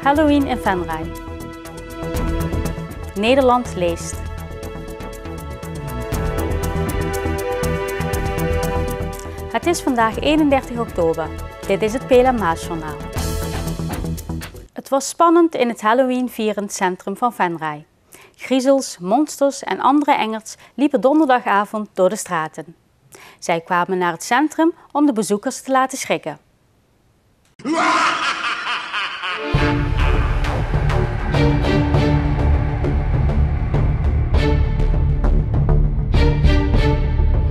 Halloween in Venray. Nederland leest. Het is vandaag 31 oktober. Dit is het PLM Maasjournaal. Het was spannend in het Halloween-vierend centrum van Venray. Griezels, monsters en andere engers liepen donderdagavond door de straten. Zij kwamen naar het centrum om de bezoekers te laten schrikken.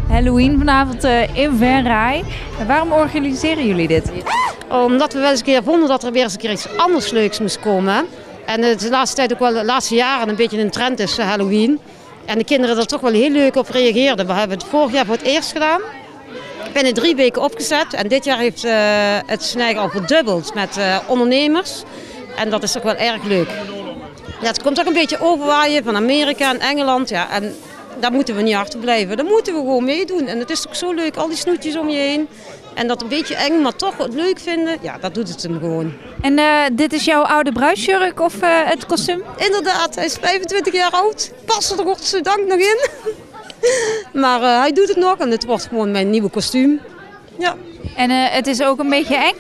Halloween vanavond in Venray. Waarom organiseren jullie dit? Omdat we wel eens een keer vonden dat er weer eens een keer iets anders leuks moest komen. En het is de laatste tijd ook wel, de laatste jaren, een beetje een trend is Halloween. En de kinderen er toch wel heel leuk op reageerden. We hebben het vorig jaar voor het eerst gedaan. Binnen 3 weken opgezet. En dit jaar heeft het Snijgen al verdubbeld met ondernemers. En dat is toch wel erg leuk. Ja, het komt ook een beetje overwaaien van Amerika en Engeland. Ja, en daar moeten we niet achter blijven. Daar moeten we gewoon meedoen. En het is toch zo leuk, al die snoetjes om je heen. En dat een beetje eng, maar toch wat leuk vinden. Ja, dat doet het hem gewoon. En dit is jouw oude bruidsjurk of het kostuum? Inderdaad, hij is 25 jaar oud. Past er godzijdank nog in. Maar hij doet het nog en het wordt gewoon mijn nieuwe kostuum. Ja. En het is ook een beetje eng?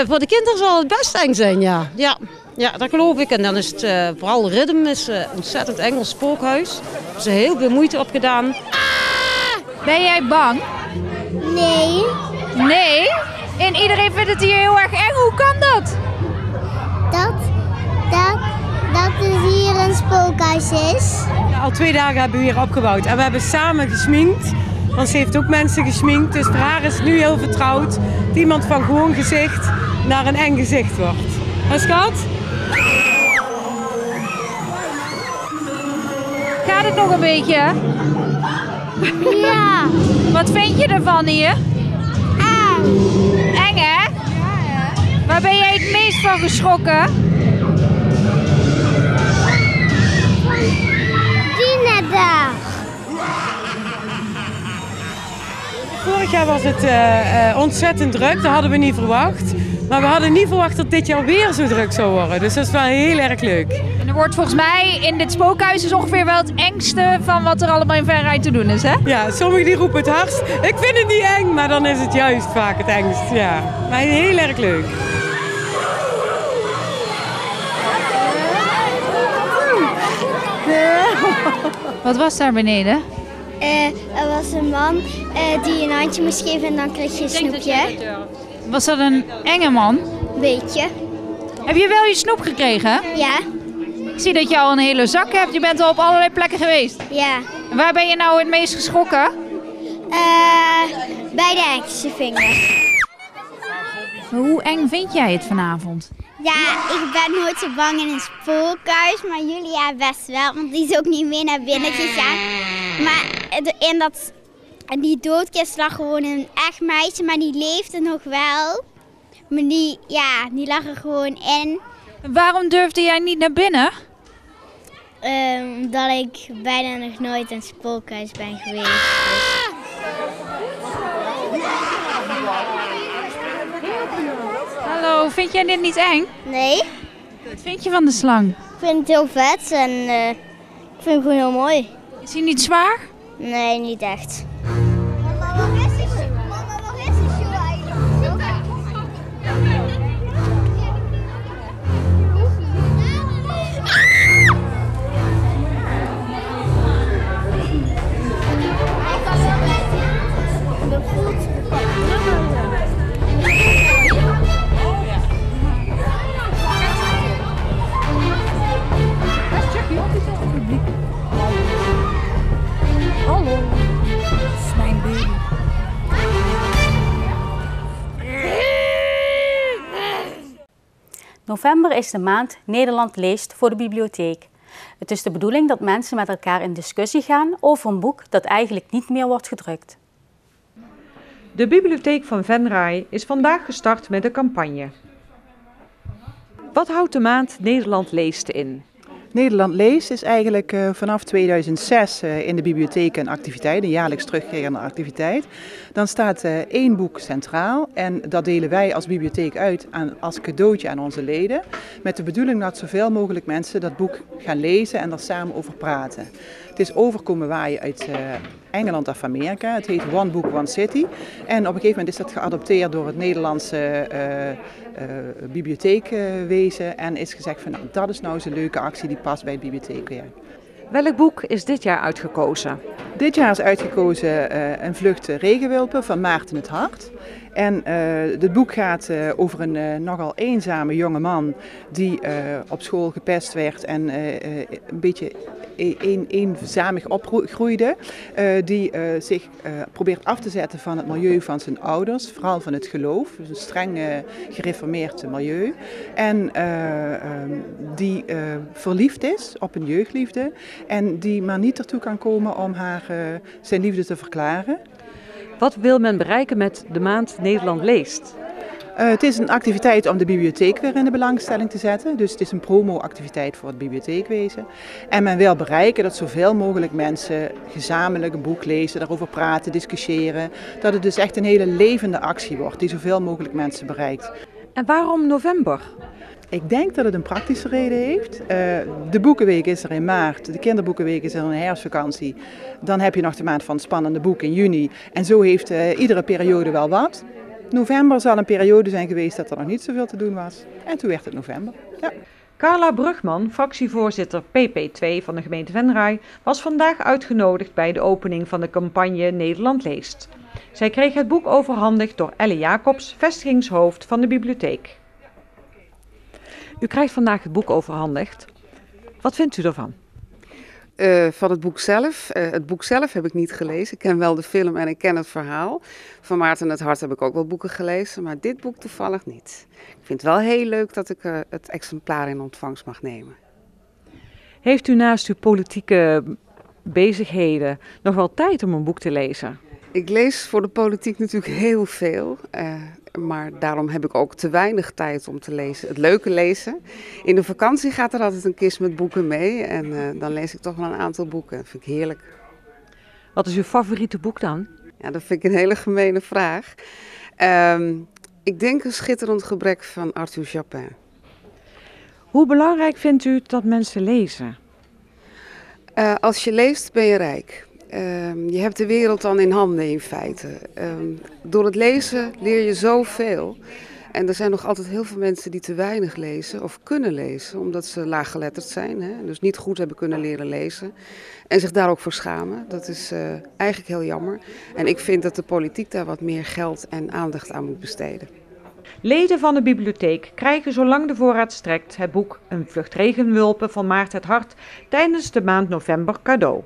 Voor de kinderen zal het best eng zijn, ja. Ja, dat geloof ik. En dan is het vooral Rhythm is ontzettend Engels spookhuis. Daar hebben ze heel veel moeite op gedaan. Ben jij bang? Nee. Nee? En iedereen vindt het hier heel erg eng. Hoe kan dat? Dat het hier een spookhuis is. Ja, al 2 dagen hebben we hier opgebouwd en we hebben samen gesminkt. Want ze heeft ook mensen gesminkt, dus voor haar is het nu heel vertrouwd dat iemand van gewoon gezicht naar een eng gezicht wordt. En schat? Gaat het nog een beetje? Ja. Wat vind je ervan hier? Eng hè? Waar ben jij het meest van geschrokken? Die net daar. Vorig jaar was het ontzettend druk, dat hadden we niet verwacht. Maar we hadden niet verwacht dat dit jaar weer zo druk zou worden. Dus dat is wel heel erg leuk. En er wordt volgens mij in dit spookhuis is ongeveer wel het engste van wat er allemaal in Venray te doen is, hè? Ja, sommigen die roepen het hardst. Ik vind het niet eng, maar dan is het juist vaak het engst. Ja, maar heel erg leuk. Wat was daar beneden? Er was een man die een handje moest geven en dan kreeg je een snoepje. Was dat een enge man? Beetje. Heb je wel je snoep gekregen? Ja. Ik zie dat je al een hele zak hebt. Je bent al op allerlei plekken geweest. Ja. En waar ben je nou het meest geschrokken? Bij de engste vinger. Hoe eng vind jij het vanavond? Ja, ik ben nooit zo bang in een spookhuis, maar Julia best wel, want die is ook niet mee naar binnen gegaan. Maar in die doodkist lag gewoon een echt meisje, maar die leefde nog wel. Maar die lag er gewoon in. Waarom durfde jij niet naar binnen? Omdat ik bijna nog nooit in een spookhuis ben geweest. Hallo, vind jij dit niet eng? Nee, Wat vind je van de slang? ik vind het heel vet en ik vind het gewoon heel mooi. Is hij niet zwaar? Nee, niet echt. Mama, waar is die show eigenlijk? Hallo, dat is mijn baby. November is de maand Nederland leest voor de bibliotheek. Het is de bedoeling dat mensen met elkaar in discussie gaan over een boek dat eigenlijk niet meer wordt gedrukt. De bibliotheek van Venray is vandaag gestart met een campagne. Wat houdt de maand Nederland leest in? Nederland leest is eigenlijk vanaf 2006 in de bibliotheek een activiteit, een jaarlijks terugkerende activiteit. Dan staat 1 boek centraal en dat delen wij als bibliotheek uit als cadeautje aan onze leden. Met de bedoeling dat zoveel mogelijk mensen dat boek gaan lezen en er samen over praten. Het is overkomen waaien uit Engeland of Amerika. Het heet One Book, One City. En op een gegeven moment is dat geadopteerd door het Nederlandse bibliotheekwezen. En is gezegd van nou, dat is nou eens een leuke actie die past bij het bibliotheekwerk. Welk boek is dit jaar uitgekozen? Dit jaar is uitgekozen Een vlucht regenwulpen van Maarten het Hart. En het boek gaat over een nogal eenzame jonge man die op school gepest werd en een beetje eenzamig opgroeide. Die zich probeert af te zetten van het milieu van zijn ouders, vooral van het geloof. Dus een streng gereformeerd milieu. En die verliefd is op een jeugdliefde en die maar niet ertoe kan komen om haar zijn liefde te verklaren. Wat wil men bereiken met de maand Nederland leest? Het is een activiteit om de bibliotheek weer in de belangstelling te zetten. Dus het is een promo-activiteit voor het bibliotheekwezen. En men wil bereiken dat zoveel mogelijk mensen gezamenlijk een boek lezen, daarover praten, discussiëren. Dat het dus echt een hele levende actie wordt die zoveel mogelijk mensen bereikt. En waarom november? Ik denk dat het een praktische reden heeft. De boekenweek is er in maart, de kinderboekenweek is er in herfstvakantie. Dan heb je nog de maand van het spannende boek in juni. En zo heeft iedere periode wel wat. November zal een periode zijn geweest dat er nog niet zoveel te doen was. En toen werd het november. Ja. Carla Brugman, fractievoorzitter PP2 van de gemeente Venray, was vandaag uitgenodigd bij de opening van de campagne Nederland leest. Zij kreeg het boek overhandigd door Elle Jacobs, vestigingshoofd van de bibliotheek. U krijgt vandaag het boek overhandigd. Wat vindt u ervan? Van het boek zelf. Het boek zelf heb ik niet gelezen. Ik ken wel de film en ik ken het verhaal. Van Maarten het Hart heb ik ook wel boeken gelezen, maar dit boek toevallig niet. Ik vind het wel heel leuk dat ik het exemplaar in ontvangst mag nemen. Heeft u naast uw politieke bezigheden nog wel tijd om een boek te lezen? Ik lees voor de politiek natuurlijk heel veel, maar daarom heb ik ook te weinig tijd om te lezen. Het leuke lezen. In de vakantie gaat er altijd een kist met boeken mee en dan lees ik toch wel een aantal boeken. Dat vind ik heerlijk. Wat is uw favoriete boek dan? Ja, dat vind ik een hele gemene vraag. Ik denk Een schitterend gebrek van Arthur Japin. Hoe belangrijk vindt u dat mensen lezen? Als je leest ben je rijk. Je hebt de wereld dan in handen in feite. Door het lezen leer je zoveel. En er zijn nog altijd heel veel mensen die te weinig lezen of kunnen lezen. Omdat ze laaggeletterd zijn. Hè? Dus niet goed hebben kunnen leren lezen. En zich daar ook voor schamen. Dat is eigenlijk heel jammer. En ik vind dat de politiek daar wat meer geld en aandacht aan moet besteden. Leden van de bibliotheek krijgen zolang de voorraad strekt het boek Een vlucht regenwulpen van Maarten het Hart tijdens de maand november cadeau.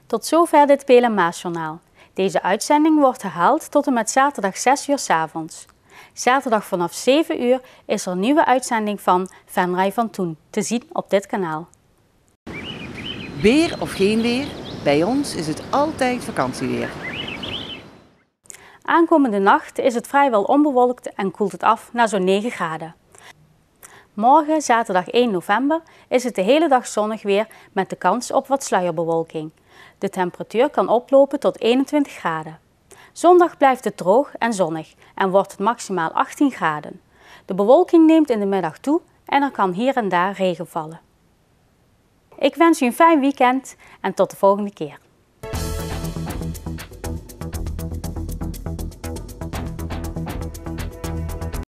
Tot zover dit PLM-journaal. Deze uitzending wordt herhaald tot en met zaterdag 6 uur 's avonds. Zaterdag vanaf 7 uur is er een nieuwe uitzending van Venray van Toen te zien op dit kanaal. Weer of geen weer, bij ons is het altijd vakantieweer. Aankomende nacht is het vrijwel onbewolkt en koelt het af naar zo'n 9 graden. Morgen, zaterdag 1 november, is het de hele dag zonnig weer met de kans op wat sluierbewolking. De temperatuur kan oplopen tot 21 graden. Zondag blijft het droog en zonnig en wordt het maximaal 18 graden. De bewolking neemt in de middag toe en er kan hier en daar regen vallen. Ik wens u een fijn weekend en tot de volgende keer.